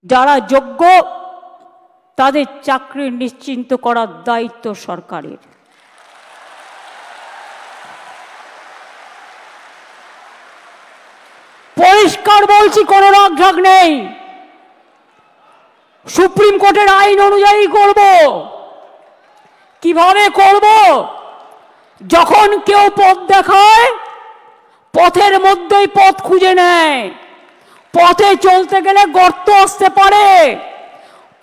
যারা যোগ্য তাদের চাকরি নিশ্চিন্ত করার দায়িত্ব সরকারের। পরিষ্কার বলছি, কোনো রাগঢাক নেই। সুপ্রিম কোর্টের আইন অনুযায়ী করব। কিভাবে করব? যখন কেউ পথ দেখায়, পথের মধ্যেই পথ খুঁজে নেয়। পথে চলতে গেলে গর্ত আসতে পারে,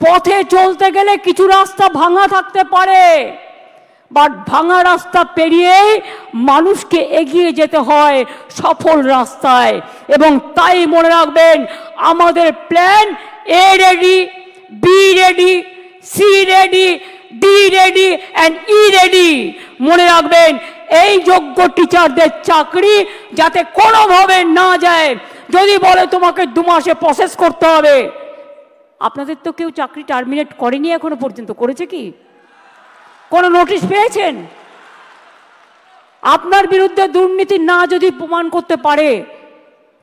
পথে চলতে গেলে কিছু রাস্তা ভাঙা থাকতে পারে, বাট ভাঙা রাস্তা পেরিয়েই মানুষকে এগিয়ে যেতে হয় সফল রাস্তায়। এবং তাই মনে রাখবেন, আমাদের plan a ready, b ready, c ready, d ready and e ready. মনে রাখবেন, এই যোগ্য টিচারদের চাকরি যাতে কোনোভাবে না যায়। যদি বলে তোমাকে 2 মাসে প্রসেস করতে হবে, আপনাদের তো কেউ চাকরি টার্মিনেট করেনি এখনো পর্যন্ত, করেছে কি? কোনো নোটিশ পেয়েছেন? আপনার বিরুদ্ধে দুর্নীতি না যদি প্রমাণ করতে পারে,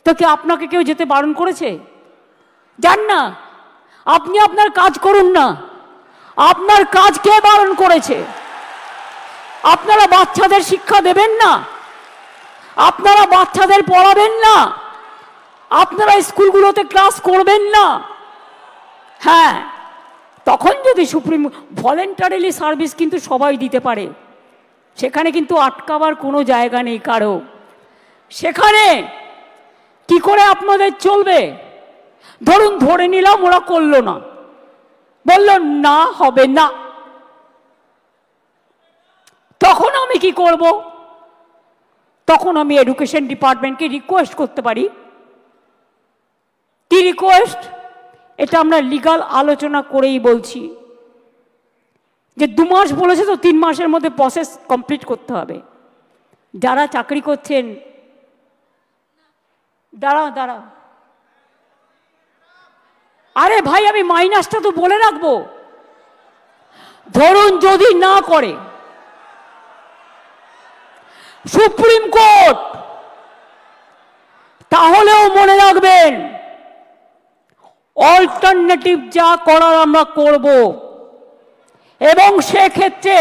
তো কি আপনাকে কেউ যেতে বারণ করেছে? যান না, আপনি আপনার কাজ করুন না। আপনার কাজ কে বারণ করেছে? আপনারা বাচ্চাদের শিক্ষা দেবেন না? আপনারা বাচ্চাদের পড়াবেন না? আপনারা স্কুলগুলোতে ক্লাস করবেন না? হ্যাঁ, তখন যদি সুপ্রিম ভলেন্টারিলি সার্ভিস কিন্তু সবাই দিতে পারে, সেখানে কিন্তু আটকাবার কোনো জায়গা নেই কারো। সেখানে কি করে আপনাদের চলবে? ধরুন ধরে নিলাম ওরা করলো না, বলল না হবে না, তখন আমি কি করব? তখন আমি এডুকেশন ডিপার্টমেন্টকে রিকোয়েস্ট করতে পারি। কি রিকোয়েস্ট? এটা আমরা লিগাল আলোচনা করেই বলছি যে 2 মাস বলেছে তো 3 মাসের মধ্যে প্রসেস কমপ্লিট করতে হবে। যারা চাকরি করছেন, দাঁড়াও, আরে ভাই আমি মাইনাসটা তো বলে রাখবো। ধরুন যদি না করে সুপ্রিম কোর্ট, তাহলেও মনে রাখবেন অল্টারনেটিভ যা করার আমরা করব। এবং সেক্ষেত্রে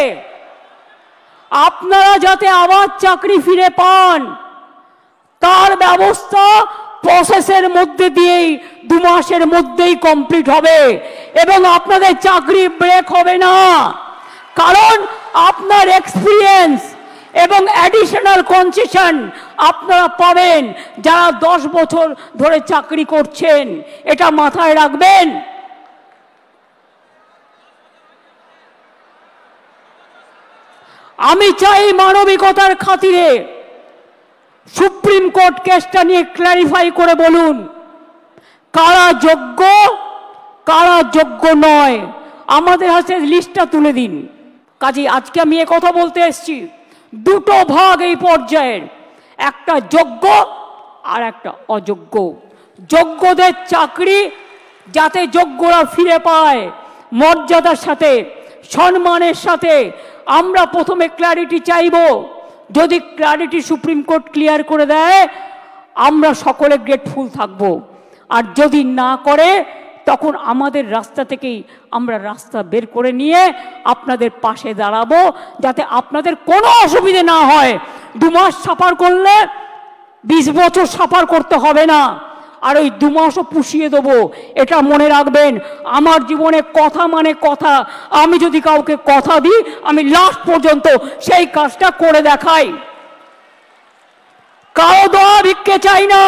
আপনারা যাতে আবার চাকরি ফিরে পান, তার ব্যবস্থা প্রসেসের মধ্যে দিয়েই 2 মাসের মধ্যেই কমপ্লিট হবে। এবং আপনাদের চাকরি ব্রেক হবে না, কারণ আপনার এক্সপিরিয়েন্স এবং অ্যাডিশনাল কনসেশন আপনারা পাবেন যারা 10 বছর ধরে চাকরি করছেন। এটা মাথায় রাখবেন। আমি চাই মানবিকতার খাতিরে সুপ্রিম কোর্ট কেসটা নিয়ে ক্ল্যারিফাই করে বলুন কারা যোগ্য, কারা যোগ্য নয়। আমাদের হাতে লিস্টটা তুলে দিন। কাজে আজকে আমি কথা বলতে এসেছি, 2টো ভাগ এই পর্যায়ের, একটা যোগ্য আর একটা অযোগ্য। যোগ্যদের চাকরি যাতে যোগ্যরা ফিরে পায় মর্যাদার সাথে, সম্মানের সাথে, আমরা প্রথমে ক্ল্যারিটি চাইব। যদি ক্ল্যারিটি সুপ্রিম কোর্ট ক্লিয়ার করে দেয়, আমরা সকলে গ্রেটফুল থাকব। আর যদি না করে, তখন আমাদের রাস্তা থেকেই আমরা রাস্তা বের করে নিয়ে আপনাদের পাশে দাঁড়াবো, যাতে আপনাদের কোনো অসুবিধে না হয়। 2 মাস সাফার করলে 20 বছর সাফার করতে হবে না, আর ওই 2 মাসও পুষিয়ে দেবো। এটা মনে রাখবেন, আমার জীবনে কথা মানে কথা। আমি যদি কাউকে কথা দিই, আমি লাস্ট পর্যন্ত সেই কাজটা করে দেখাই। কারো দোয়া ভিক্ষে চাই না,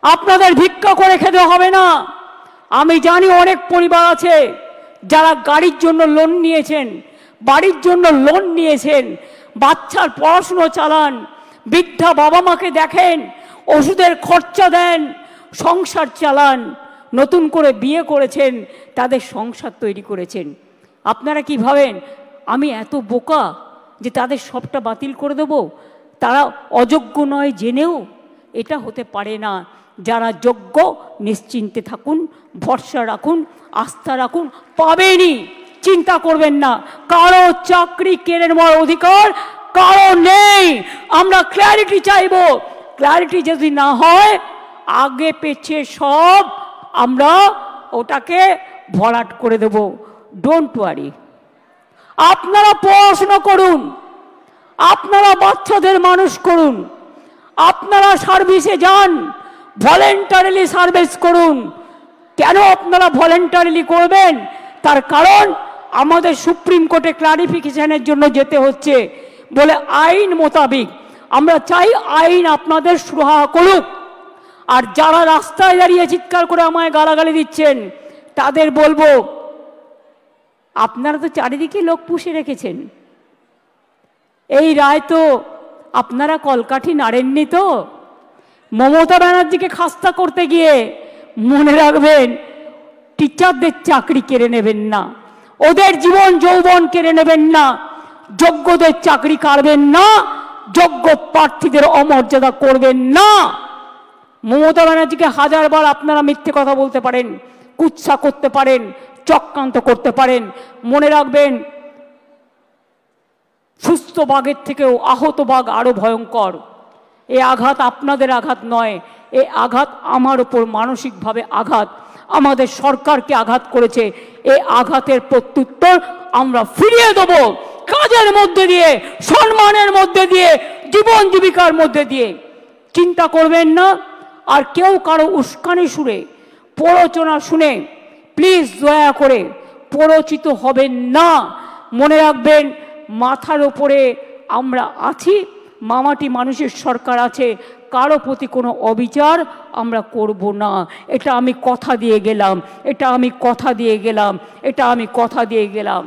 আপনাদের ভিক্ষা করে খেতে হবে না। আমি জানি অনেক পরিবার আছে যারা গাড়ির জন্য লোন নিয়েছেন, বাড়ির জন্য লোন নিয়েছেন, বাচ্চার পড়াশুনো চালান, বৃদ্ধা বাবা মাকে দেখেন, ওষুধের খরচা দেন, সংসার চালান, নতুন করে বিয়ে করেছেন, তাদের সংসার তৈরি করেছেন। আপনারা কি ভাবেন আমি এত বোকা যে তাদের সবটা বাতিল করে দেব? তারা অযোগ্য নয় জেনেও? এটা হতে পারে না। যারা যোগ্য নিশ্চিন্তে থাকুন, ভরসা রাখুন, আস্থা রাখুন, পাবেনই, চিন্তা করবেন না। কারো চাকরি কেড়ে নেওয়ার অধিকার কারো নেই। আমরা ক্ল্যারিটি চাইব। ক্ল্যারিটি যদি না হয়, আগে পেছে সব আমরা ওটাকে ভরাট করে দেব। Don't worry. আপনারা পড়াশোনা করুন, আপনারা বাচ্চাদের মানুষ করুন, আপনারা সার্ভিসে যান, ভলেন্টারিলি সার্ভিস করুন। কেন আপনারা ভলেন্টারিলি করবেন? তার কারণ আমাদের সুপ্রিম কোর্টে ক্লারিফিকেশনের জন্য যেতে হচ্ছে বলে আইন মোতাবেক আমরা চাই আইন আপনাদের সুরাহা করুক। আর যারা রাস্তায় দাঁড়িয়ে চিৎকার করে আমায় গালাগালি দিচ্ছেন তাদের বলবো, আপনারা তো চারিদিকে লোক পুষে রেখেছেন, এই রায় তো আপনারা কলকাঠি নাড়েননি তো। মমতা ব্যানার্জিকে খাস্তা করতে গিয়ে মনে রাখবেন টিচারদের চাকরি কেড়ে নেবেন না, ওদের জীবন যৌবন কেড়ে নেবেন না, যোগ্যদের চাকরি কাড়বেন না, যোগ্য প্রার্থীদের অমর্যাদা করবেন না। মমতা ব্যানার্জিকে হাজারবার আপনারা মিথ্যে কথা বলতে পারেন, কুৎসা করতে পারেন, চক্রান্ত করতে পারেন, মনে রাখবেন সুস্থ বাঘের থেকেও আহত বাঘ আরো ভয়ঙ্কর। এই আঘাত আপনাদের আঘাত নয়, এই আঘাত আমার ওপর মানসিকভাবে আঘাত, আমাদের সরকারকে আঘাত করেছে। এই আঘাতের প্রত্যুত্তর আমরা ফিরিয়ে দেব কাজের মধ্যে দিয়ে, সম্মানের মধ্যে দিয়ে, জীবন জীবিকার মধ্যে দিয়ে। চিন্তা করবেন না। আর কেউ কারো উস্কানি সুরে, প্ররোচনা শুনে প্লিজ দয়া করে প্ররোচিত হবেন না। মনে রাখবেন মাথার ওপরে আমরা আছি, মামাটি মানুষের সরকার আছে, কারো প্রতি কোনো অবিচার আমরা করব না। এটা আমি কথা দিয়ে গেলাম, এটা আমি কথা দিয়ে গেলাম, এটা আমি কথা দিয়ে গেলাম।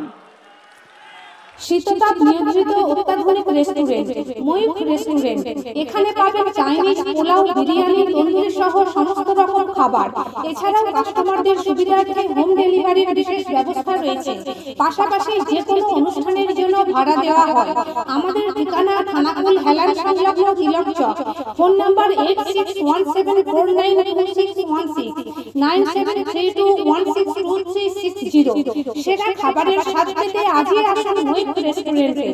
শীততাপ নিয়ন্ত্রিত অত্যাধুনিক রেস্টুরেন্ট ময়ূখ রেস্টুরেন্ট। এখানে পাবেন চাইনিজ, পোলাও, বিরিয়ানি, তন্দুরি সহ সমস্ত রকম খাবার। এছাড়াও কাস্টমারদের সুবিধার্থে হোম ডেলিভারির বিশেষ ব্যবস্থা রয়েছে। পাশাপাশি যে কোনো অনুষ্ঠানের জন্য ভাড়া দেওয়া হয়। আমাদের ঠিকানা থানাকুল হেলান সংলগ্ন তিলক চক। Phone number 8617492616 9732162360। সেরা খাবারের স্বাদ পেতে আজই আসুন ময়ূখ রেস্টুরেন্টে।